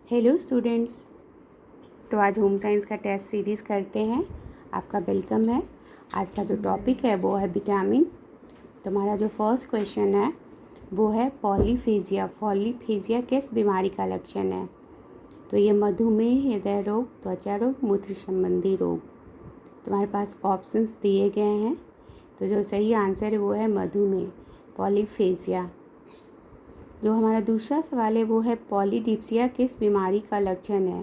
Hello students. तो आज home science का टेस्ट सीरीज़ करते हैं। आपका वेलकम है। आज का जो टॉपिक है वो है विटामिन। तुम्हारा जो फर्स्ट क्वेश्चन है वो है पॉलीफेजिया। पॉलीफेजिया किस बीमारी का लक्षण है? तो ये मधुमेह, हृदय रोग, त्वचा रोग, मूत्र संबंधी रोग। तुम्हारे पास ऑप्शंस दिए गए हैं। तो जो सही आंसर है वो है मधुमेह, पॉलीफेजिया। जो हमारा दूसरा सवाल है वो है पॉलीडिप्सिया किस बीमारी का लक्षण है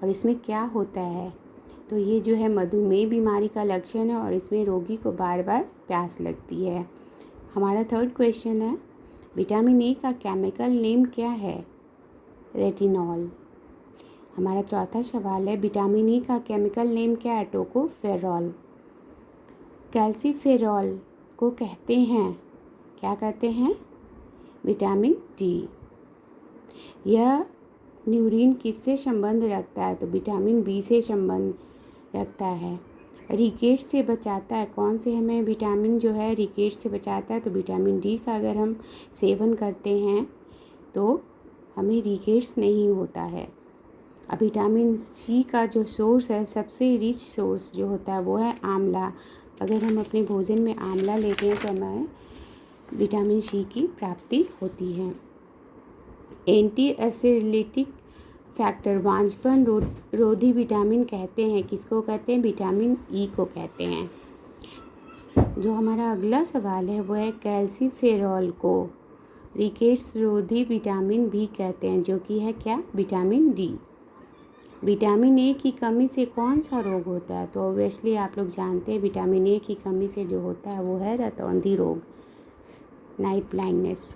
और इसमें क्या होता है? तो ये जो है मधुमेह बीमारी का लक्षण है और इसमें रोगी को बार बार प्यास लगती है। हमारा थर्ड क्वेश्चन है विटामिन ए का केमिकल नेम क्या है? रेटिनॉल। हमारा चौथा सवाल है विटामिन ई का केमिकल नेम क्या है? टोकोफेरॉल। कैल्सीफेरॉल को कहते हैं, क्या कहते हैं? Vitamin D. यह न्यूरीन किससे संबंध रखता है? तो विटामिन बी से संबंध रखता है। रिकेट्स से बचाता है। कौन से हमें विटामिन जो है रिकेट्स से बचाता है? तो विटामिन डी का अगर हम सेवन करते हैं तो हमें रिकेट्स नहीं होता है। अब विटामिन सी का जो सोर्स है, सबसे रिच सोर्स जो होता है वो है आंवला। अगर हम अपने भोजन में आंवला लेते हैं तो हमें विटामिन सी की प्राप्ति होती है। एंटी एसिडिक फैक्टर, बांझपन रोधी विटामिन कहते हैं। किसको कहते हैं? विटामिन ई को कहते हैं। जो हमारा अगला सवाल है वो है कैल्सीफेरॉल को रिकेट्स रोधी विटामिन भी कहते हैं, जो कि है क्या? Vitamin D. विटामिन ए की कमी से कौन सा रोग होता है? तो ऑब्वियसली आप लोग जानते हैं विटामिन ए की कमी से जो होता है वो है रतौंधी रोग, नाइट ब्लाइंडनेस।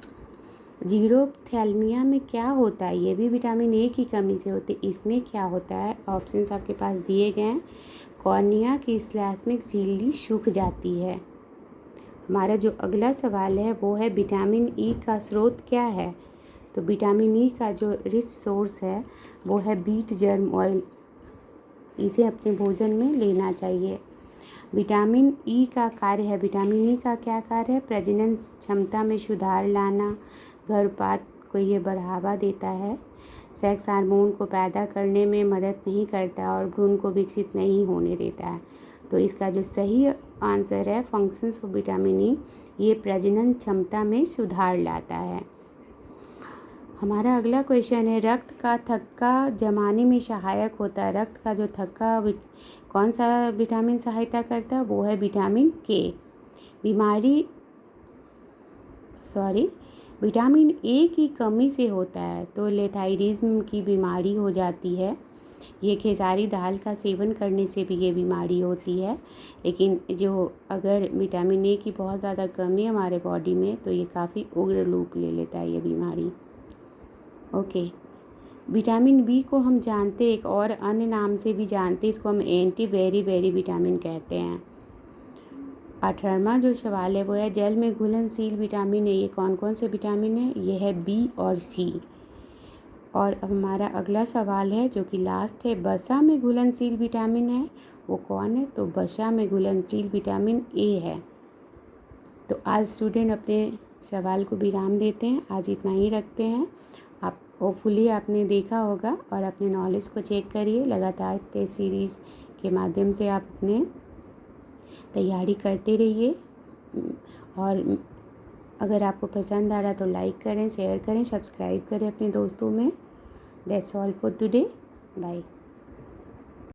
जीरोथैल्मिया में क्या होता है? ये भी विटामिन ए की कमी से होती है। इसमें क्या होता है? ऑप्शंस आपके पास दिए गए हैं। कॉर्निया की स्लैस्मिक झिल्ली सूख जाती है। हमारा जो अगला सवाल है वो है विटामिन ई का स्रोत क्या है? तो विटामिन ई का जो रिच सोर्स है वो है बीट जर्म ऑयल। इसे अपने भोजन में लेना चाहिए। विटामिन ई का कार्य है, विटामिन ई का क्या कार्य है? प्रजनन क्षमता में सुधार लाना, गर्भपात को ये बढ़ावा देता है, सेक्स हार्मोन को पैदा करने में मदद नहीं करता और भ्रूण को विकसित नहीं होने देता है। तो इसका जो सही आंसर है फंक्शंस ऑफ विटामिन ई, ये प्रजनन क्षमता में सुधार लाता है। हमारा अगला क्वेश्चन है रक्त का थक्का जमाने में सहायक होता है। रक्त का जो थक्का कौन सा विटामिन सहायता करता है? वो है विटामिन के। विटामिन ए की कमी से होता है तो लेथाइरिज्म की बीमारी हो जाती है। ये खेसारी दाल का सेवन करने से भी ये बीमारी होती है। लेकिन जो अगर विटामिन ए की बहुत ज़्यादा कमी है हमारे बॉडी में तो ये काफ़ी उग्र रूप ले लेता है ये बीमारी। ओके। विटामिन बी को हम जानते हैं, एक और अन्य नाम से भी जानते हैं, इसको हम एंटी बेरी विटामिन कहते हैं। 18वां जो सवाल है वो है जल में घुलनशील विटामिन है। ये कौन कौन से विटामिन है? ये है बी और सी। और अब हमारा अगला सवाल है जो कि लास्ट है, वसा में घुलनशील विटामिन है वो कौन है? तो वसा में घुलनशील विटामिन ए है। तो आज स्टूडेंट अपने सवाल को विराम देते हैं। आज इतना ही रखते हैं। आप होपफुली आपने देखा होगा और अपने नॉलेज को चेक करिए। लगातार टेस्ट सीरीज़ के माध्यम से आप अपने तैयारी करते रहिए। और अगर आपको पसंद आ रहा तो लाइक करें, शेयर करें, सब्सक्राइब करें अपने दोस्तों में। That's all for today. Bye.